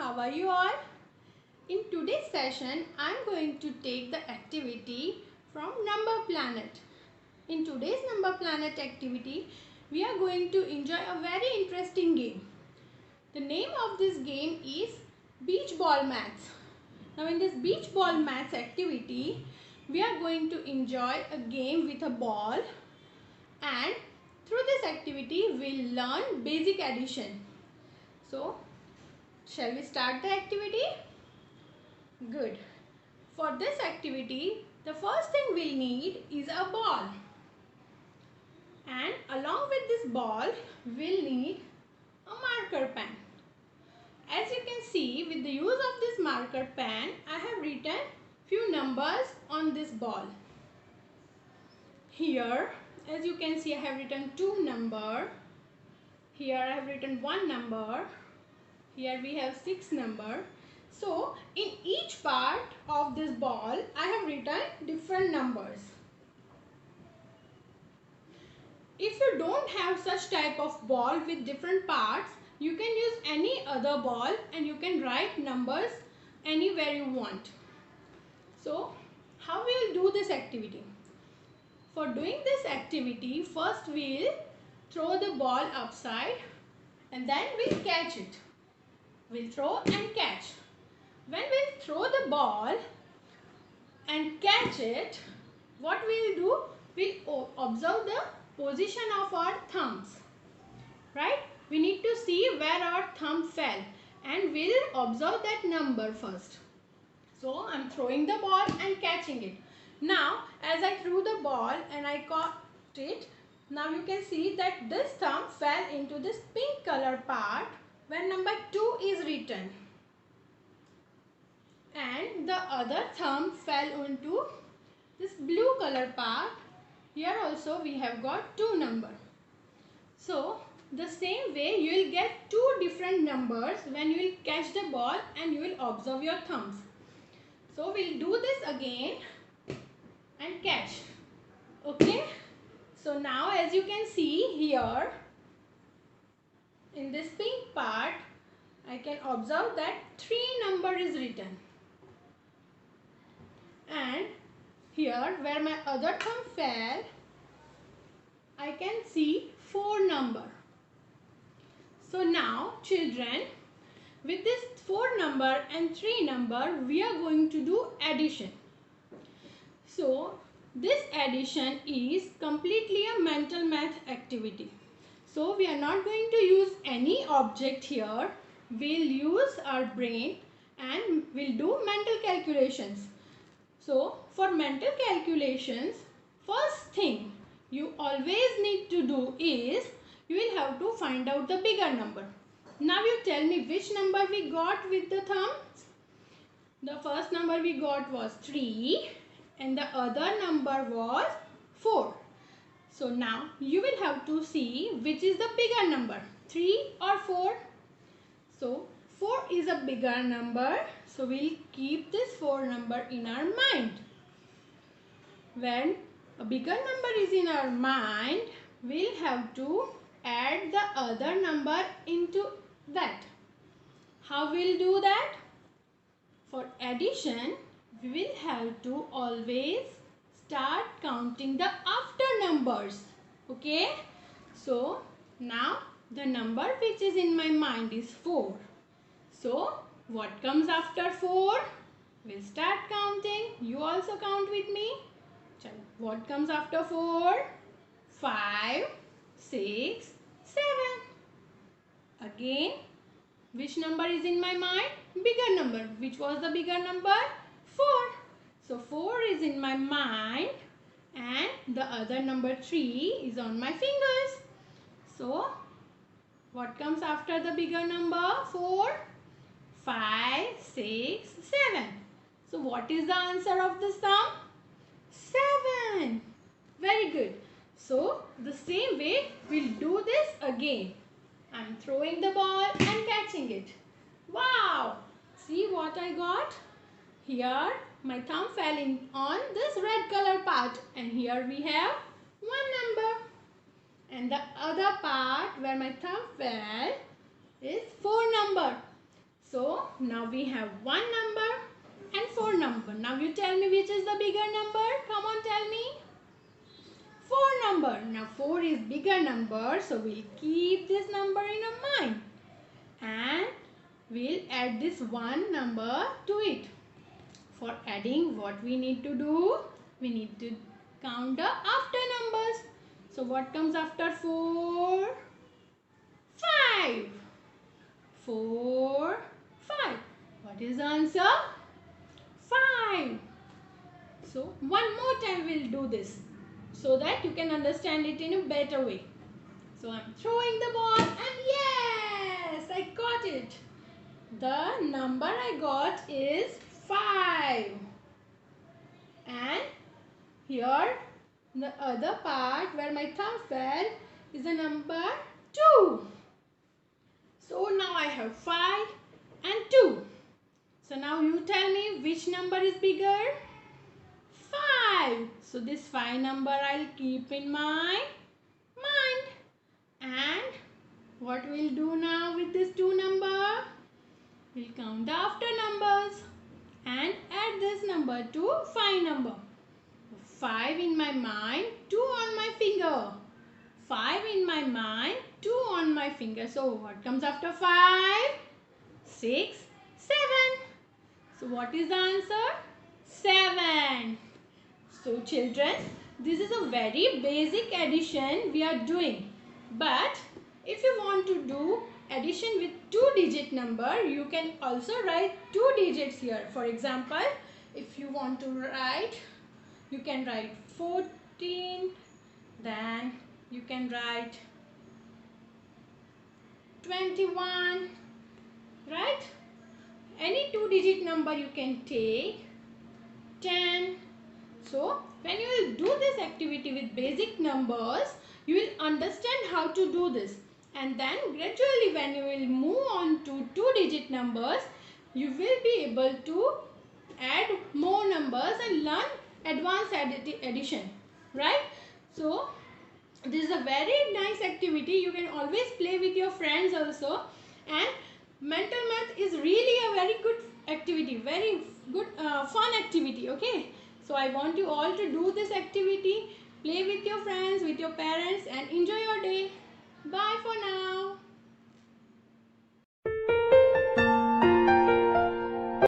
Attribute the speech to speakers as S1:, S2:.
S1: how are you all? In today's session, I am going to take the activity from Number Planet. In today's Number Planet activity, we are going to enjoy a very interesting game. The name of this game is Beach Ball Maths. Now in this Beach Ball Maths activity, we are going to enjoy a game with a ball, and through this activity, we'll learn basic addition. So, shall we start the activity? Good. For this activity, the first thing we'll need is a ball. And along with this ball, we'll need a marker pen. As you can see, with the use of this marker pen, I have written few numbers on this ball. Here, as you can see, I have written 2 number. Here I have written 1 number. Here we have 6 number. So in each part of this ball, I have written different numbers. If you don't have such type of ball with different parts, you can use any other ball and you can write numbers anywhere you want. So how we will do this activity? For doing this activity, first we will throw the ball upside and then we'll catch it. We'll throw and catch. When we'll throw the ball and catch it, what we'll do? We'll observe the position of our thumbs. Right? We need to see where our thumb fell and we'll observe that number first. So I'm throwing the ball and catching it. Now as I threw the ball and I caught it, now you can see that this thumb fell into this pink color part when number 2 is written, and the other thumb fell into this blue color part. Here also we have got 2 number. So the same way you will get 2 different numbers when you will catch the ball and you will observe your thumbs. So we'll do this again and catch. Okay. So now as you can see here, in this pink part, I can observe that 3 number is written. And here where my other thumb fell, I can see 4 number. So now children, with this 4 number and 3 number, we are going to do addition. So this addition is completely a mental math activity. So we are not going to use any object here. We'll use our brain and we'll do mental calculations. So for mental calculations, first thing you always need to do is you will have to find out the bigger number. Now you tell me which number we got with the thumbs. The first number we got was 3 and the other number was 4. So now you will have to see which is the bigger number, 3 or 4. So 4 is a bigger number. So we'll keep this 4 number in our mind. When a bigger number is in our mind, we'll have to add the other number into that. How we'll do that? For addition, we will have to always start counting the after numbers. Okay? So now the number which is in my mind is 4. So what comes after 4? We'll start counting. You also count with me. What comes after 4? 5, 6, 7. Again, which number is in my mind? Bigger number. Which was the bigger number? 4. So 4 is in my mind and the other number 3 is on my fingers. So what comes after the bigger number? 4, 5, 6, 7. So what is the answer of the sum? 7. Very good. So the same way we'll do this again. I'm throwing the ball and catching it. Wow! See what I got? Here my thumb fell in on this red color part and here we have 1 number. And the other part where my thumb fell is 4 number. So now we have 1 number and 4 number. Now you tell me which is the bigger number. Come on, tell me. 4 number. Now 4 is bigger number, so we'll keep this number in our mind. And we'll add this 1 number to it. For adding, what we need to do? We need to count the after numbers. So what comes after 4? 5. 4, 5. What is the answer? 5. So one more time we'll do this so that you can understand it in a better way. So I'm throwing the ball and yes, I got it. The number I got is 5. And here the other part where my thumb fell is the number 2. So now I have 5 and 2. So now you tell me which number is bigger? 5. So this 5 number I'll keep in my mind. And what we'll do now with this 2 number? We'll count the after numbers and add this number to 5 number. 5 in my mind, 2 on my finger. 5 in my mind, 2 on my finger. So what comes after 5? 6, 7. So what is the answer? 7. So children, this is a very basic addition we are doing. But if you want to do addition with 2-digit number, you can also write 2 digits here. For example, if you want to write, you can write 14, then you can write 21, right? Any 2-digit number you can take, 10. So when you will do this activity with basic numbers, you will understand how to do this. And then gradually when you will move on to 2-digit numbers, you will be able to add more numbers and learn advanced addition, right? So this is a very nice activity. You can always play with your friends also. And mental math is really a very good activity, very good fun activity, okay? So I want you all to do this activity, play with your friends, with your parents and enjoy your day. Bye for now.